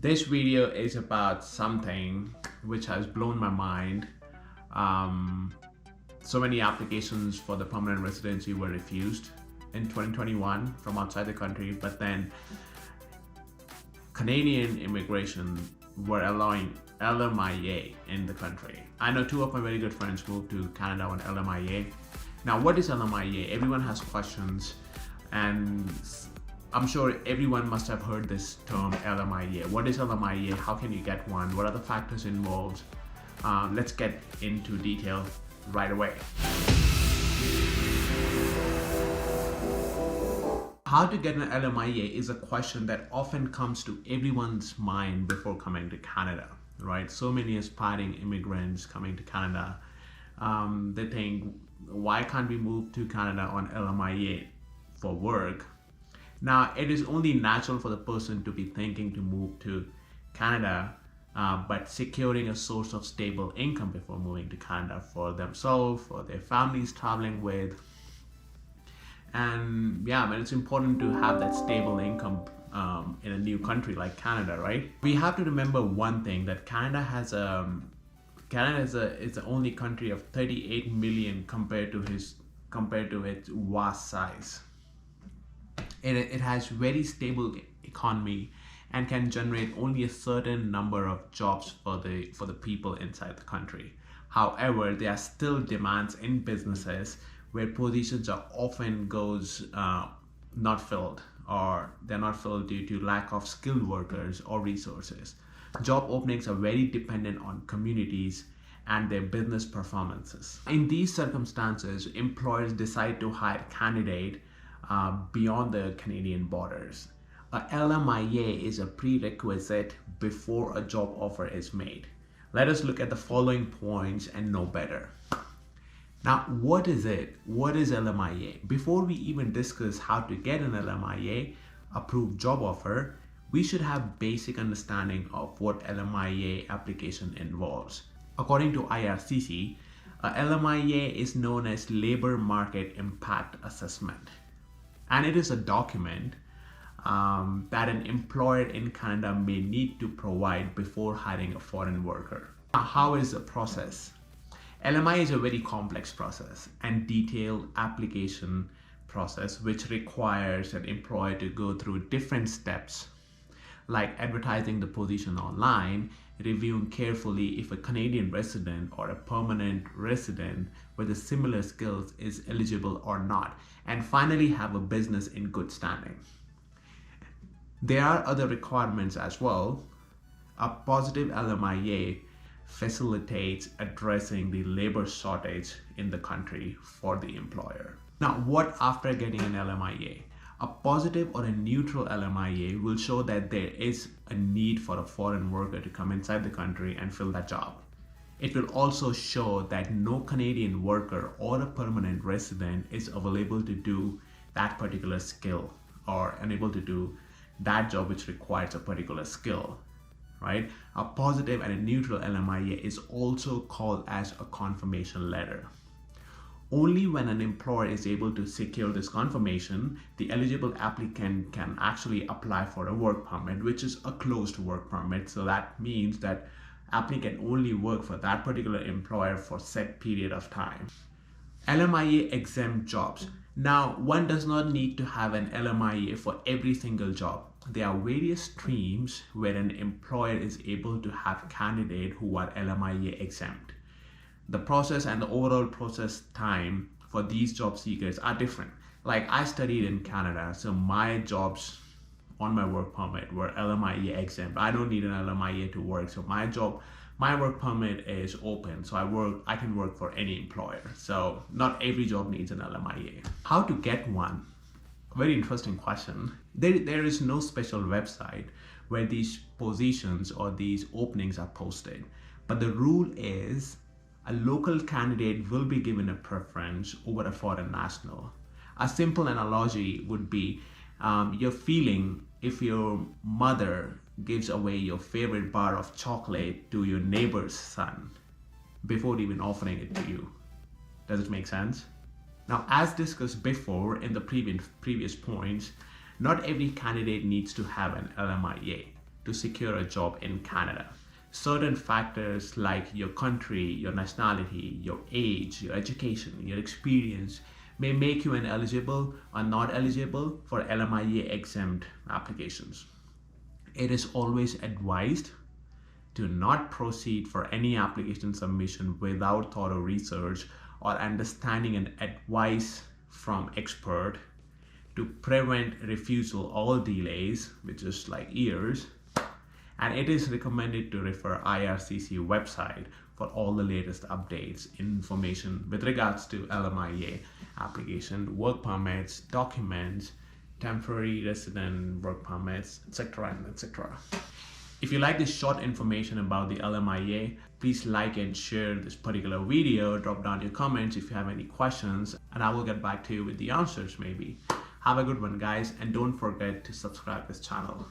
This video is about something which has blown my mind. So many applications for the permanent residency were refused in 2021 from outside the country, but then Canadian immigration were allowing LMIA in the country. I know two of my very good friends moved to Canada on LMIA. Now, what is LMIA? Everyone has questions, and I'm sure everyone must have heard this term LMIA. What is LMIA? How can you get one? What are the factors involved? Let's get into detail right away. How to get an LMIA is a question that often comes to everyone's mind before coming to Canada, right? So many aspiring immigrants coming to Canada, they think, why can't we move to Canada on LMIA for work? Now, it is only natural for the person to be thinking to move to Canada, but securing a source of stable income before moving to Canada for themselves, for their families traveling with. And yeah, it's important to have that stable income in a new country like Canada, right? We have to remember one thing, that Canada is the only country of 38 million compared to its vast size. It has very stable economy and can generate only a certain number of jobs for the people inside the country. However, there are still demands in businesses where positions are often not filled, or they're not filled due to lack of skilled workers or resources. Job openings are very dependent on communities and their business performances. In these circumstances, employers decide to hire candidates beyond the Canadian borders. A LMIA is a prerequisite before a job offer is made. Let us look at the following points and know better. Now, what is it? What is LMIA? Before we even discuss how to get an LMIA approved job offer, we should have basic understanding of what LMIA application involves. According to IRCC, a LMIA is known as Labor Market Impact Assessment. And it is a document that an employer in Canada may need to provide before hiring a foreign worker. Now, how is the process? LMIA is a very complex process and detailed application process which requires an employer to go through different steps, like advertising the position online, reviewing carefully if a Canadian resident or a permanent resident with a similar skills is eligible or not, and finally have a business in good standing. There are other requirements as well. A positive LMIA facilitates addressing the labor shortage in the country for the employer. Now, what after getting an LMIA? A positive or a neutral LMIA will show that there is a need for a foreign worker to come inside the country and fill that job. It will also show that no Canadian worker or a permanent resident is available to do that particular skill or unable to do that job which requires a particular skill, right? A positive and a neutral LMIA is also called as a confirmation letter. Only when an employer is able to secure this confirmation, the eligible applicant can actually apply for a work permit, which is a closed work permit. So that means that applicant can only work for that particular employer for set period of time. LMIA exempt jobs. Now, one does not need to have an LMIA for every single job. There are various streams where an employer is able to have candidates who are LMIA exempt. The process and the overall process time for these job seekers are different. Like, I studied in Canada, so my jobs on my work permit were LMIA exempt. I don't need an LMIA to work, so my work permit is open, so I can work for any employer. So not every job needs an LMIA. How to get one? Very interesting question. There is no special website where these positions or these openings are posted, but the rule is a local candidate will be given a preference over a foreign national. A simple analogy would be your feeling if your mother gives away your favorite bar of chocolate to your neighbor's son before even offering it to you. Does it make sense? Now, as discussed before in the previous points, not every candidate needs to have an LMIA. to secure a job in Canada. Certain factors like your country, your nationality, your age, your education, your experience may make you ineligible or not eligible for LMIA exempt applications. It is always advised to not proceed for any application submission without thorough research or understanding and advice from expert to prevent refusal or delays, which is like years. And it is recommended to refer IRCC website for all the latest updates, information with regards to LMIA application, work permits, documents, temporary resident work permits, etc. and etc. If you like this short information about the LMIA, please like and share this particular video. Drop down your comments if you have any questions, and I will get back to you with the answers maybe. Have a good one, guys, and don't forget to subscribe this channel.